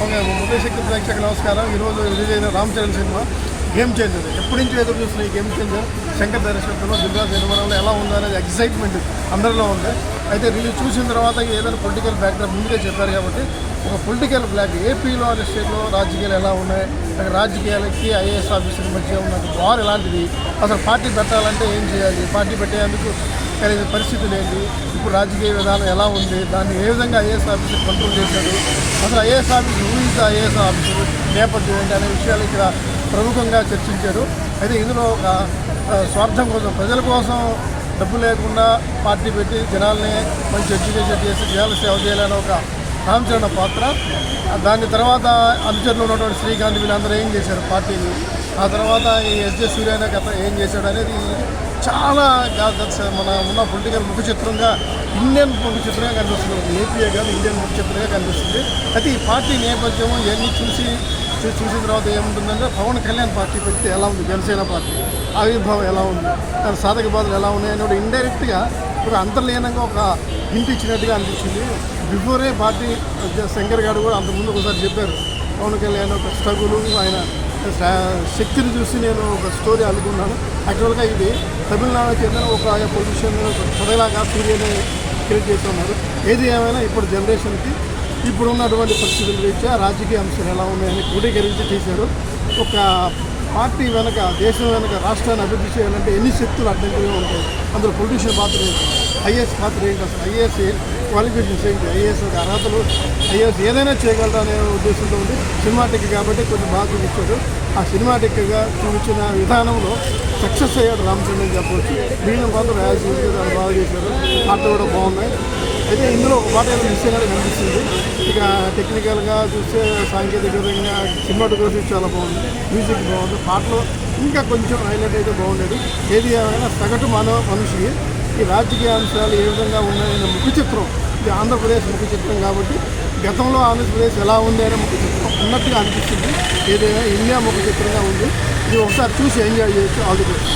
Okay, ఉదయశక్తి ప్రేక్షకులకు నమస్కారం. ఈరోజు రిలీజ్ అయిన Ram Charan cinema game changer. ఎప్పటి నుంచో ఎదురు చూస్తున్న ఈ గేమ్ చేంజర్ శంకర్ దర్శకత్వంలో దిల్రాజు నిర్మాణంలో ఎలా ఉందో అనేది ఎక్సైట్మెంట్ అందరిలో ఉంది. అయితే రిలీజ్ చూసిన తర్వాత ఏదైనా పొలిటికల్ బ్యాక్డ్రాప్ ముందుగా చెప్పారు కాబట్టి ఒక పొలిటికల్ బ్లాక్ ఏపీలో అనే స్టేట్లో రాజకీయాలు ఎలా ఉన్నాయి, అక్కడ రాజకీయాలకి ఐఏఎస్ ఆఫీసర్ మధ్య ఉన్న వార్ ఎలాంటిది, అసలు పార్టీ పెట్టాలంటే ఏం చేయాలి, పార్టీ పెట్టేందుకు కలిగే పరిస్థితులు ఏంటి, ఇప్పుడు రాజకీయ విధానం ఎలా ఉంది, దాన్ని ఏ విధంగా ఐఏఎస్ ఆఫీసర్ కంట్రోల్ చేశాడు, అసలు ఐఏఎస్ ఆఫీసర్ ఊహించే ఐఏఎస్ ఆఫీసర్ నేపథ్యం ఏంటి అనే విషయాలు ఇక్కడ ప్రముఖంగా చర్చించారు. అయితే ఇందులో ఒక స్వార్థం కోసం, ప్రజల కోసం డబ్బు లేకుండా పార్టీ పెట్టి జనాల్ని మంచి ఎడ్యుకేషన్ చేసి జనాల సేవ చేయాలని ఒక రామ్ చరణ్ పాత్ర. దాని తర్వాత అనుచరులు ఉన్నటువంటి శ్రీకాంత్ వీళ్ళందరూ ఏం చేశారు పార్టీని, ఆ తర్వాత ఈ ఎస్జే సూర్యన కథ ఏం చేశాడు అనేది చాలా మన ఉన్న పొలిటికల్ ముఖ చిత్రంగా, ఇండియన్ ముఖ చిత్రంగా కనిపిస్తుంది. ఏపీఏ కాదు, ఇండియన్ ముఖ చిత్రంగా కనిపిస్తుంది. అయితే ఈ పార్టీ నేపథ్యం ఇవన్నీ చూసిన తర్వాత ఏముంటుందంటే పవన్ కళ్యాణ్ పార్టీ పెడితే ఎలా ఉంది, జనసేన పార్టీ ఆవిర్భావం ఎలా ఉంది, దాని సాధక బాధలు ఎలా ఉన్నాయని కూడా ఇండైరెక్ట్గా ఒక అంతర్లీనంగా ఒక హింట్ ఇచ్చినట్టుగా అనిపించింది. బిఫోరే పార్టీ శంకర్ గారు కూడా అంతకుముందు ఒకసారి చెప్పారు, పవన్ కళ్యాణ్ ఒక స్ట్రగులు, ఆయన శక్తిని చూసి నేను ఒక స్టోరీ అనుకున్నాను. యాక్చువల్గా ఇది తమిళనాడుకి చెందిన ఒక పొజిషన్ కథలాగా సూర్యని క్రియేట్ చేస్తున్నారు. ఏది ఏమైనా ఇప్పుడు జనరేషన్కి ఇప్పుడు ఉన్నటువంటి పరిస్థితుల రీత్యా రాజకీయ అంశాలు ఎలా ఉన్నాయని క్రోడీకరించి తీశారు. ఒక పార్టీ వెనక, దేశం వెనక రాష్ట్రాన్ని అభివృద్ధి చేయాలంటే ఎన్ని శక్తులు అడ్డంకులుగా ఉంటాయి, అందులో పొలిటీషియన్ పాత్ర ఏంటి, ఐఏఎస్ పాత్ర ఏంటి, అసలు ఐఏఎస్ క్వాలిఫికేషన్స్ ఏంటి, ఐఏఎస్ అర్హతలు, ఐఏఎస్ ఏదైనా చేయగలరా అనే ఉద్దేశంతో ఉంది. సినిమాటిక్ కాబట్టి కొంచెం బాగా చూపించాడు. ఆ సినిమాటిక్గా చూపించిన విధానంలో సక్సెస్ అయ్యాడు రామ్ చరణ్ అని చెప్పవచ్చు. మిగిలిన పాత్ర యాజ్ బాగా చేశారు, పాటలు కూడా బాగున్నాయి. అయితే ఇందులో ఒక పాట ఏదో మిస్ అయినట్టు కనిపిస్తుంది. ఇక టెక్నికల్గా చూస్తే సాంకేతికంగా సినిమాటోగ్రఫీ చాలా బాగుంది, మ్యూజిక్ బాగుంది, పాటలు ఇంకా కొంచెం హైలైట్ అయితే బాగుండేది. ఏది ఏమైనా సగటు మనిషికి ఈ రాజకీయ అంశాలు ఏ విధంగా ఉన్నాయనే ముఖ చిత్రం, ఇది ఆంధ్రప్రదేశ్ ముఖ చిత్రం కాబట్టి గతంలో ఆంధ్రప్రదేశ్ ఎలా ఉంది అనే ముఖ చిత్రం ఉన్నట్టుగా అనిపిస్తుంది. ఏదైనా ఇండియా ముఖ చిత్రంగా ఉంది. ఇది ఒకసారి చూసి ఎంజాయ్ చేయొచ్చు. All the best.